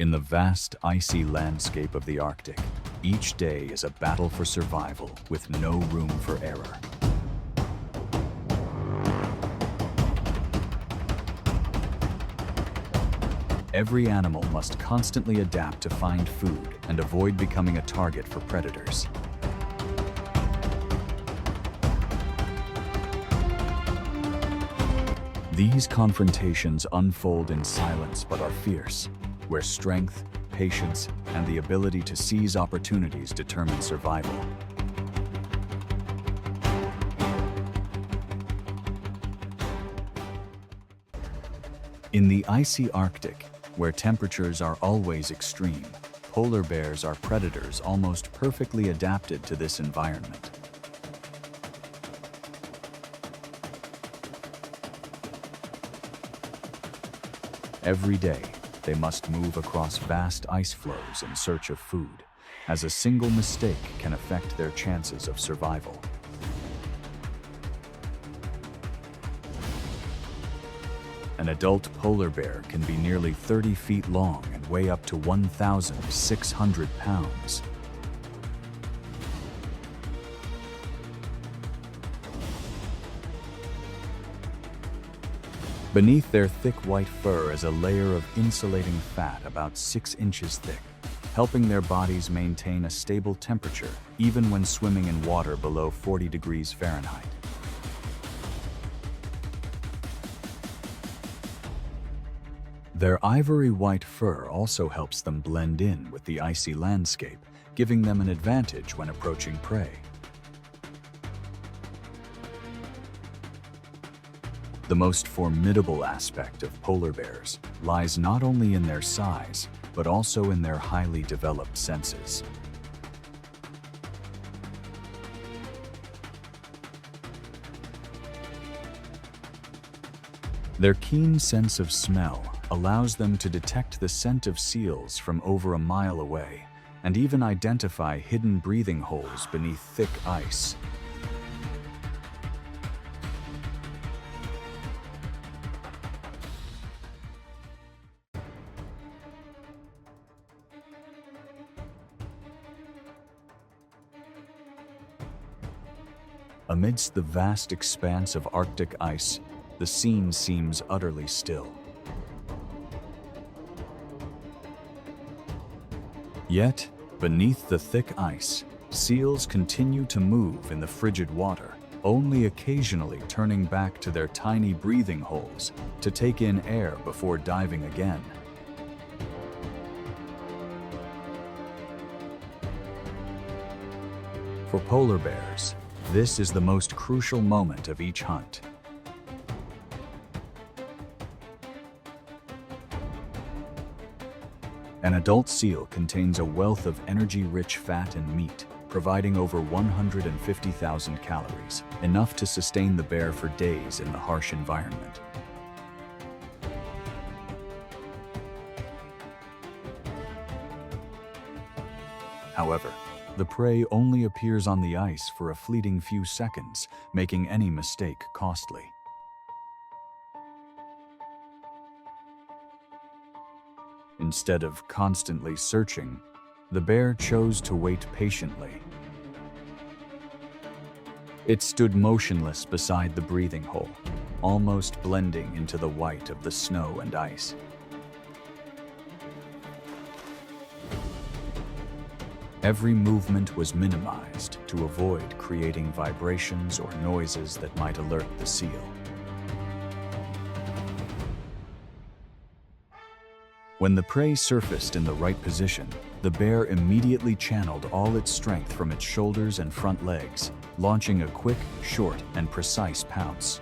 In the vast, icy landscape of the Arctic, each day is a battle for survival with no room for error. Every animal must constantly adapt to find food and avoid becoming a target for predators. These confrontations unfold in silence but are fierce, where strength, patience, and the ability to seize opportunities determine survival. In the icy Arctic, where temperatures are always extreme, polar bears are predators almost perfectly adapted to this environment. Every day, they must move across vast ice floes in search of food, as a single mistake can affect their chances of survival. An adult polar bear can be nearly 30 feet long and weigh up to 1,600 pounds. Beneath their thick white fur is a layer of insulating fat about 6 inches thick, helping their bodies maintain a stable temperature even when swimming in water below 40 degrees Fahrenheit. Their ivory white fur also helps them blend in with the icy landscape, giving them an advantage when approaching prey. The most formidable aspect of polar bears lies not only in their size, but also in their highly developed senses. Their keen sense of smell allows them to detect the scent of seals from over a mile away, and even identify hidden breathing holes beneath thick ice. Amidst the vast expanse of Arctic ice, the scene seems utterly still. Yet, beneath the thick ice, seals continue to move in the frigid water, only occasionally turning back to their tiny breathing holes to take in air before diving again. For polar bears, this is the most crucial moment of each hunt. An adult seal contains a wealth of energy-rich fat and meat, providing over 150,000 calories, enough to sustain the bear for days in the harsh environment. However, the prey only appears on the ice for a fleeting few seconds, making any mistake costly. Instead of constantly searching, the bear chose to wait patiently. It stood motionless beside the breathing hole, almost blending into the white of the snow and ice. Every movement was minimized to avoid creating vibrations or noises that might alert the seal. When the prey surfaced in the right position, the bear immediately channeled all its strength from its shoulders and front legs, launching a quick, short, and precise pounce.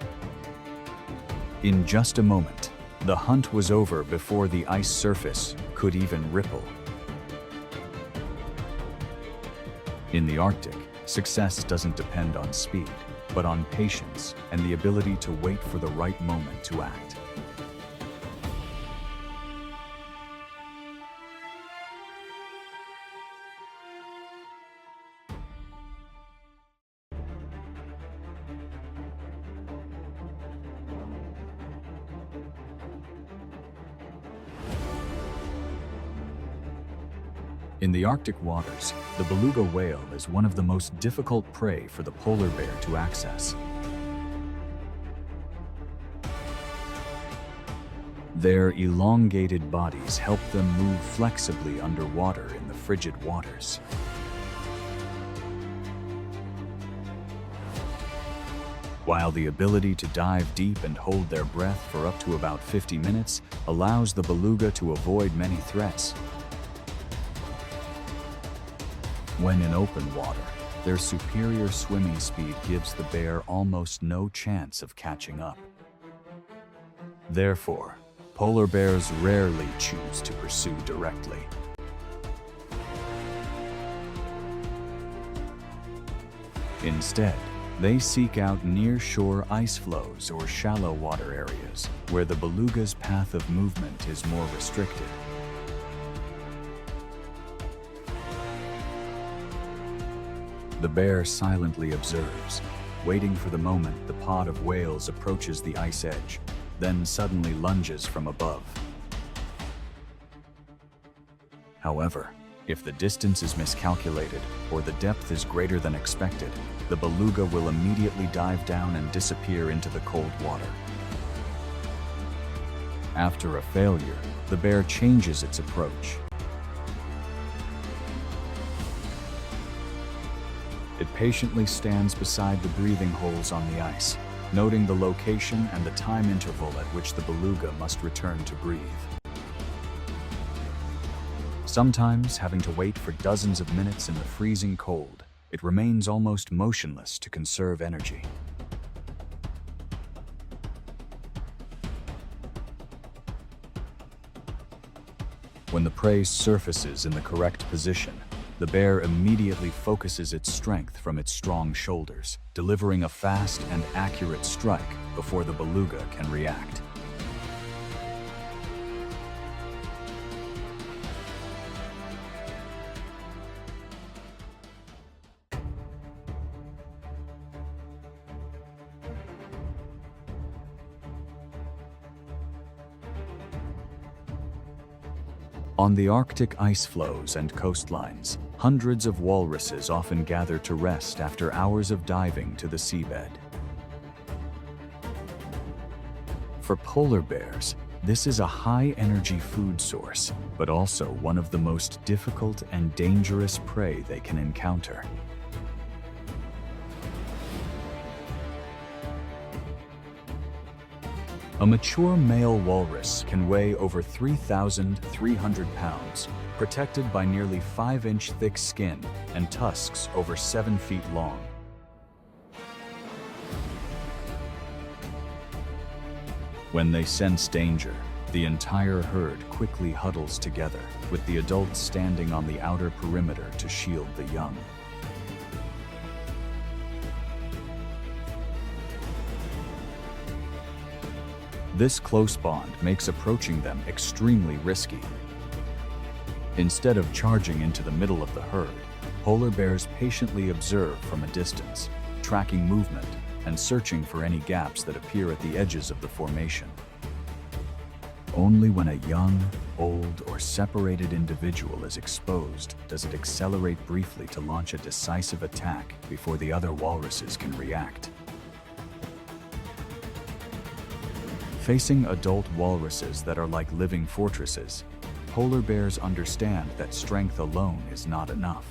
In just a moment, the hunt was over before the ice surface could even ripple. In the Arctic, success doesn't depend on speed, but on patience and the ability to wait for the right moment to act. In the Arctic waters, the beluga whale is one of the most difficult prey for the polar bear to access. Their elongated bodies help them move flexibly underwater in the frigid waters. While the ability to dive deep and hold their breath for up to about 50 minutes allows the beluga to avoid many threats. When in open water, their superior swimming speed gives the bear almost no chance of catching up. Therefore, polar bears rarely choose to pursue directly. Instead, they seek out near-shore ice floes or shallow water areas where the beluga's path of movement is more restricted. The bear silently observes, waiting for the moment the pod of whales approaches the ice edge, then suddenly lunges from above. However, if the distance is miscalculated or the depth is greater than expected, the beluga will immediately dive down and disappear into the cold water. After a failure, the bear changes its approach. It patiently stands beside the breathing holes on the ice, noting the location and the time interval at which the beluga must return to breathe. Sometimes, having to wait for dozens of minutes in the freezing cold, it remains almost motionless to conserve energy. When the prey surfaces in the correct position, the bear immediately focuses its strength from its strong shoulders, delivering a fast and accurate strike before the beluga can react. On the Arctic ice floes and coastlines, hundreds of walruses often gather to rest after hours of diving to the seabed. For polar bears, this is a high-energy food source, but also one of the most difficult and dangerous prey they can encounter. A mature male walrus can weigh over 3,300 pounds, protected by nearly 5-inch thick skin and tusks over 7 feet long. When they sense danger, the entire herd quickly huddles together, with the adults standing on the outer perimeter to shield the young. This close bond makes approaching them extremely risky. Instead of charging into the middle of the herd, polar bears patiently observe from a distance, tracking movement and searching for any gaps that appear at the edges of the formation. Only when a young, old, or separated individual is exposed does it accelerate briefly to launch a decisive attack before the other walruses can react. Facing adult walruses that are like living fortresses, polar bears understand that strength alone is not enough.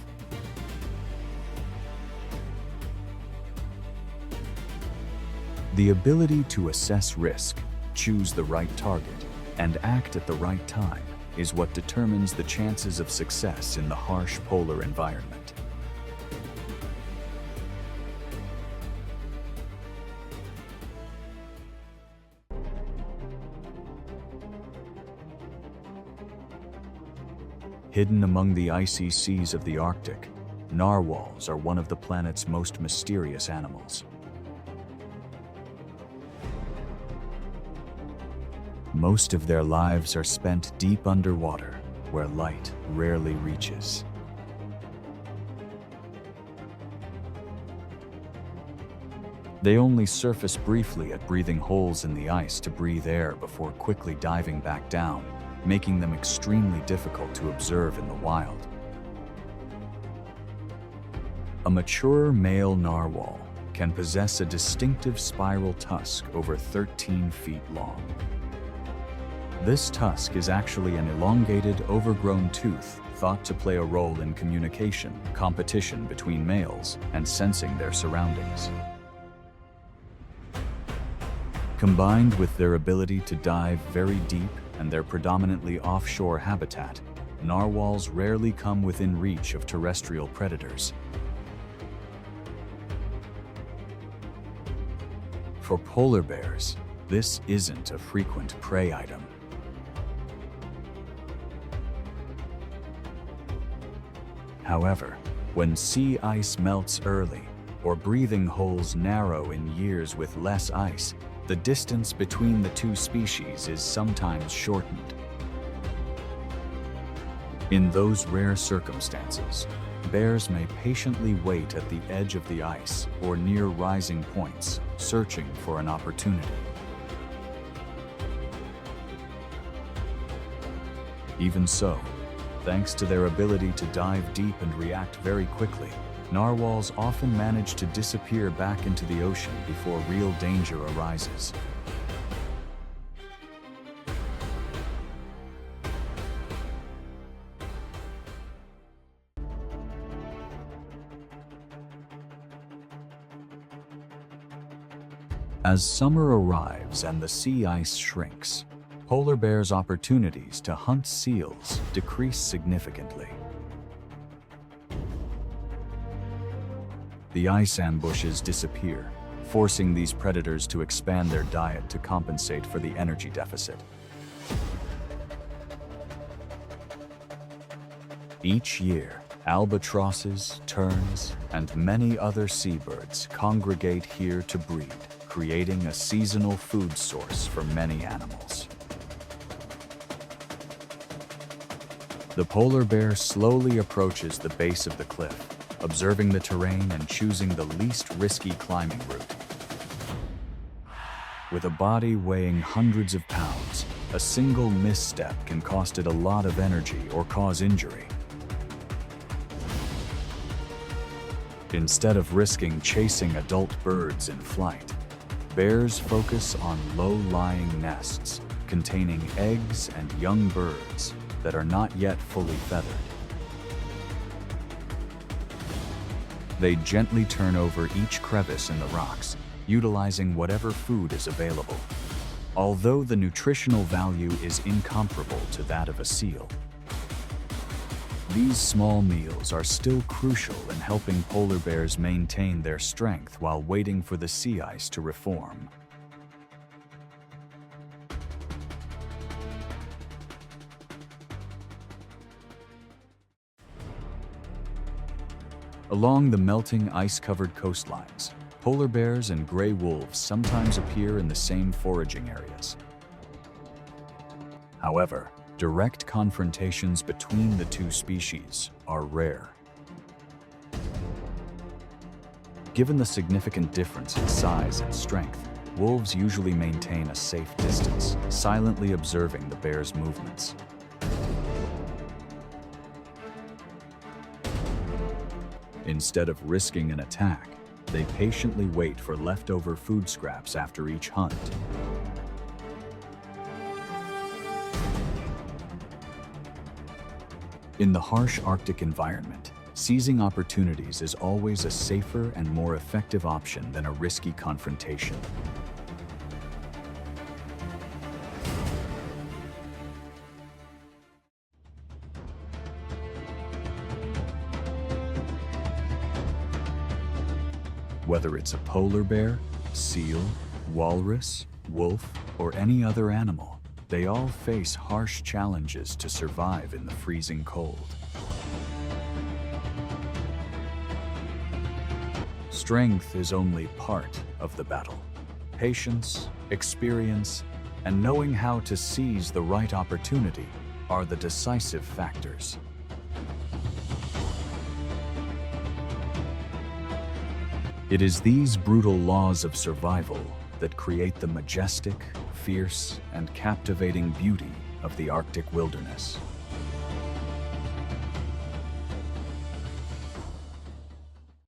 The ability to assess risk, choose the right target, and act at the right time is what determines the chances of success in the harsh polar environment. Hidden among the icy seas of the Arctic, narwhals are one of the planet's most mysterious animals. Most of their lives are spent deep underwater, where light rarely reaches. They only surface briefly at breathing holes in the ice to breathe air before quickly diving back down, making them extremely difficult to observe in the wild. A mature male narwhal can possess a distinctive spiral tusk over 13 feet long. This tusk is actually an elongated, overgrown tooth thought to play a role in communication, competition between males, and sensing their surroundings. Combined with their ability to dive very deep and their predominantly offshore habitat, narwhals rarely come within reach of terrestrial predators. For polar bears, this isn't a frequent prey item. However, when sea ice melts early or breathing holes narrow in years with less ice, the distance between the two species is sometimes shortened. In those rare circumstances, bears may patiently wait at the edge of the ice or near rising points, searching for an opportunity. Even so, thanks to their ability to dive deep and react very quickly, narwhals often manage to disappear back into the ocean before real danger arises. As summer arrives and the sea ice shrinks, polar bears' opportunities to hunt seals decrease significantly. The ice ambushes disappear, forcing these predators to expand their diet to compensate for the energy deficit. Each year, albatrosses, terns, and many other seabirds congregate here to breed, creating a seasonal food source for many animals. The polar bear slowly approaches the base of the cliff, observing the terrain and choosing the least risky climbing route. With a body weighing hundreds of pounds, a single misstep can cost it a lot of energy or cause injury. Instead of risking chasing adult birds in flight, bears focus on low-lying nests containing eggs and young birds that are not yet fully feathered. They gently turn over each crevice in the rocks, utilizing whatever food is available. Although the nutritional value is incomparable to that of a seal, these small meals are still crucial in helping polar bears maintain their strength while waiting for the sea ice to reform. Along the melting ice-covered coastlines, polar bears and gray wolves sometimes appear in the same foraging areas. However, direct confrontations between the two species are rare. Given the significant difference in size and strength, wolves usually maintain a safe distance, silently observing the bear's movements. Instead of risking an attack, they patiently wait for leftover food scraps after each hunt. In the harsh Arctic environment, seizing opportunities is always a safer and more effective option than a risky confrontation. Whether it's a polar bear, seal, walrus, wolf, or any other animal, they all face harsh challenges to survive in the freezing cold. Strength is only part of the battle. Patience, experience, and knowing how to seize the right opportunity are the decisive factors. It is these brutal laws of survival that create the majestic, fierce, and captivating beauty of the Arctic wilderness.